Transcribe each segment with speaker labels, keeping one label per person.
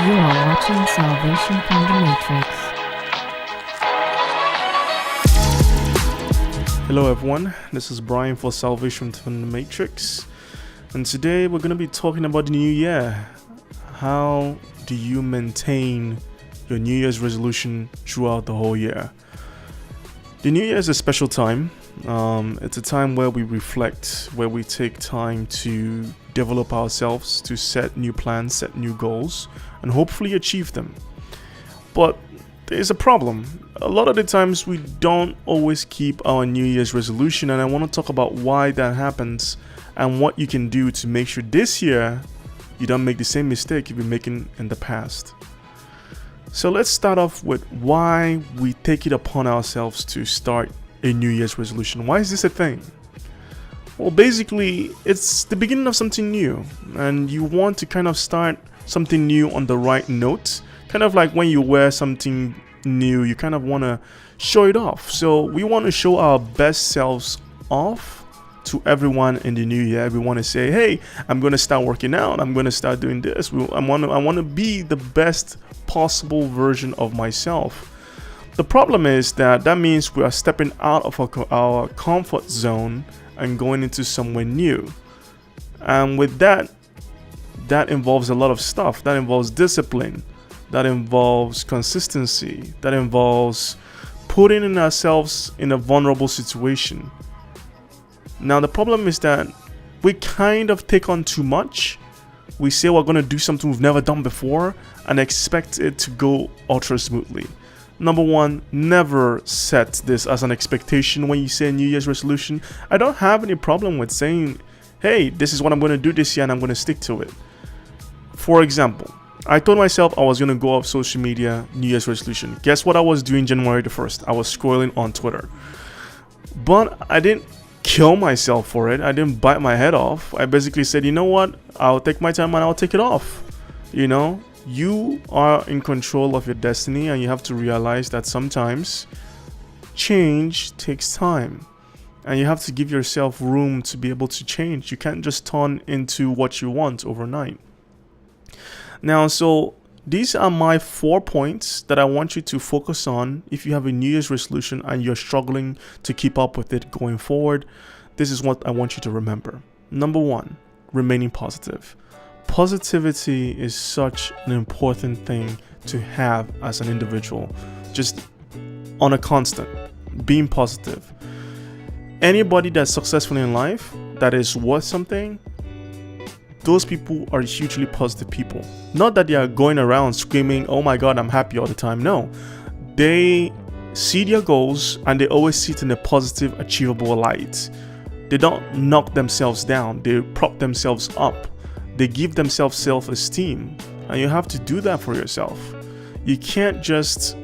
Speaker 1: You are watching Salvation from the Matrix.
Speaker 2: Hello everyone, this is Brian for Salvation from the Matrix, and today we're going to be talking about the new year. How do you maintain your New Year's resolution throughout the whole year? The New Year is a special time. It's a time where we reflect, where we take time to develop ourselves, to set new plans, set new goals, and hopefully achieve them. But there's a problem. A lot of the times we don't always keep our New Year's resolution, and I want to talk about why that happens and what you can do to make sure this year you don't make the same mistake you've been making in the past. So let's start off with why we take it upon ourselves to start a New Year's resolution. Why is this a thing? Well, basically, it's the beginning of something new, and you want to kind of start something new on the right note. Kind of like when you wear something new, you kind of want to show it off. So we want to show our best selves off to everyone in the new year. We want to say, hey, I'm going to start working out. I'm going to start doing this. I want to be the best possible version of myself. The problem is that means we are stepping out of our comfort zone and going into somewhere new. And with that involves a lot of stuff. That involves discipline. That involves consistency. That involves putting in ourselves in a vulnerable situation. Now, the problem is that we kind of take on too much. We say we're going to do something we've never done before and expect it to go ultra smoothly. Number one, never set this as an expectation when you say a New Year's resolution. I don't have any problem with saying, hey, this is what I'm going to do this year and I'm going to stick to it. For example, I told myself I was going to go off social media New Year's resolution. Guess what I was doing January the 1st? I was scrolling on Twitter. But I didn't kill myself for it. I didn't bite my head off. I basically said, you know what? I'll take my time and I'll take it off. You know, you are in control of your destiny, and you have to realize that sometimes change takes time. And you have to give yourself room to be able to change. You can't just turn into what you want overnight. Now, so these are my 4 points that I want you to focus on if you have a New Year's resolution and you're struggling to keep up with it going forward. This is what I want you to remember. Number 1, remaining positive. Positivity is such an important thing to have as an individual. Just on a constant, being positive. Anybody that's successful in life, that is worth something, those people are hugely positive people. Not that they are going around screaming, oh my God, I'm happy all the time. No, they see their goals and they always see it in a positive, achievable light. They don't knock themselves down. They prop themselves up. They give themselves self-esteem. And you have to do that for yourself. You can't just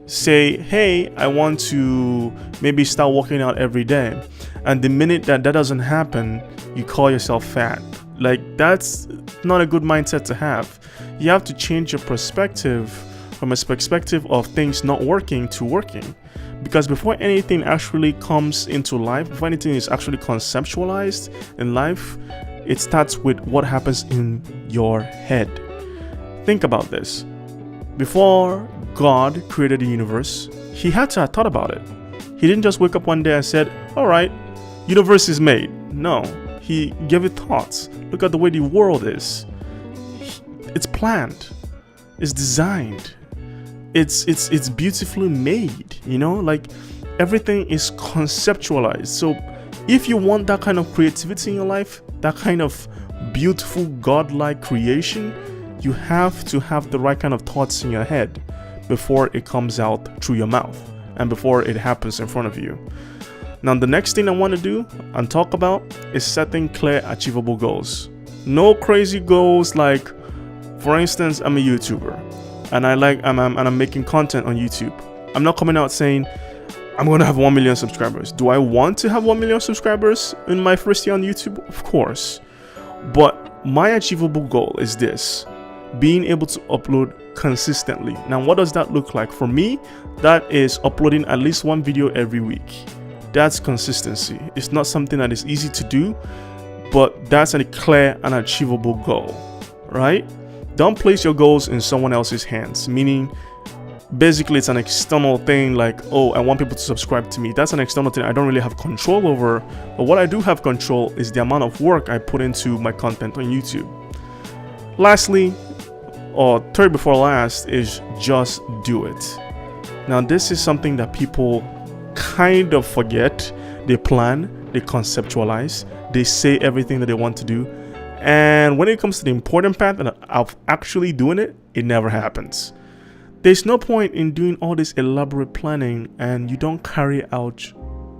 Speaker 2: say, hey, I want to maybe start working out every day. And the minute that doesn't happen, you call yourself fat. Like, that's not a good mindset to have. You have to change your perspective from a perspective of things not working to working. Because before anything actually comes into life, before anything is actually conceptualized in life, it starts with what happens in your head. Think about this. Before God created the universe, he had to have thought about it. He didn't just wake up one day and said, all right, universe is made. No. He gave it thoughts. Look at the way the world is. It's planned. It's designed. It's beautifully made. You know, like everything is conceptualized. So if you want that kind of creativity in your life, that kind of beautiful godlike creation, you have to have the right kind of thoughts in your head before it comes out through your mouth and before it happens in front of you. Now, the next thing I want to do and talk about is setting clear, achievable goals. No crazy goals like, for instance, I'm a YouTuber and I'm making content on YouTube. I'm not coming out saying I'm going to have 1 million subscribers. Do I want to have 1 million subscribers in my first year on YouTube? Of course. But my achievable goal is this: being able to upload consistently. Now, what does that look like? For me, that is uploading at least 1 video every week. That's consistency. It's not something that is easy to do, but that's a clear and achievable goal, right? Don't place your goals in someone else's hands, meaning basically it's an external thing like, oh, I want people to subscribe to me. That's an external thing I don't really have control over. But what I do have control is the amount of work I put into my content on YouTube. Lastly, or third before last, is just do it. Now, this is something that people kind of forget. They plan, they conceptualize, they say everything that they want to do. And when it comes to the important part of actually doing it, it never happens. There's no point in doing all this elaborate planning and you don't carry out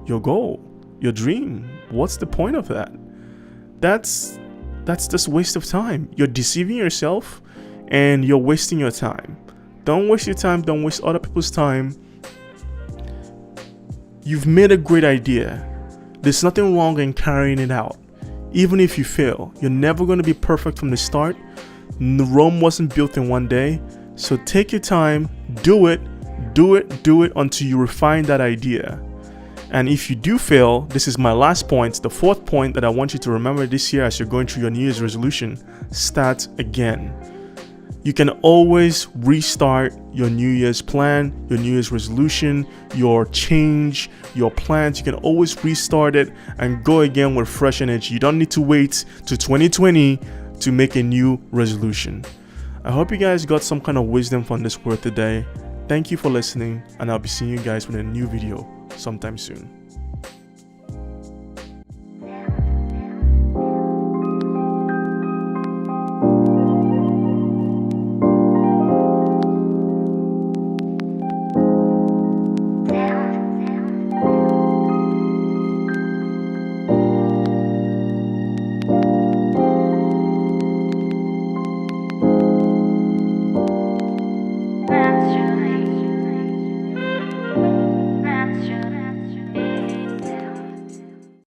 Speaker 2: your goal, your dream. What's the point of that? That's just waste of time. You're deceiving yourself and you're wasting your time. Don't waste your time. Don't waste other people's time. You've made a great idea. There's nothing wrong in carrying it out. Even if you fail, you're never going to be perfect from the start. Rome wasn't built in one day. So take your time, do it until you refine that idea. And if you do fail, this is my last point, the fourth point that I want you to remember this year as you're going through your New Year's resolution: start again. You can always restart your New Year's plan, your New Year's resolution, your change, your plans. You can always restart it and go again with fresh energy. You don't need to wait to 2020 to make a new resolution. I hope you guys got some kind of wisdom from this word today. Thank you for listening, and I'll be seeing you guys with a new video sometime soon.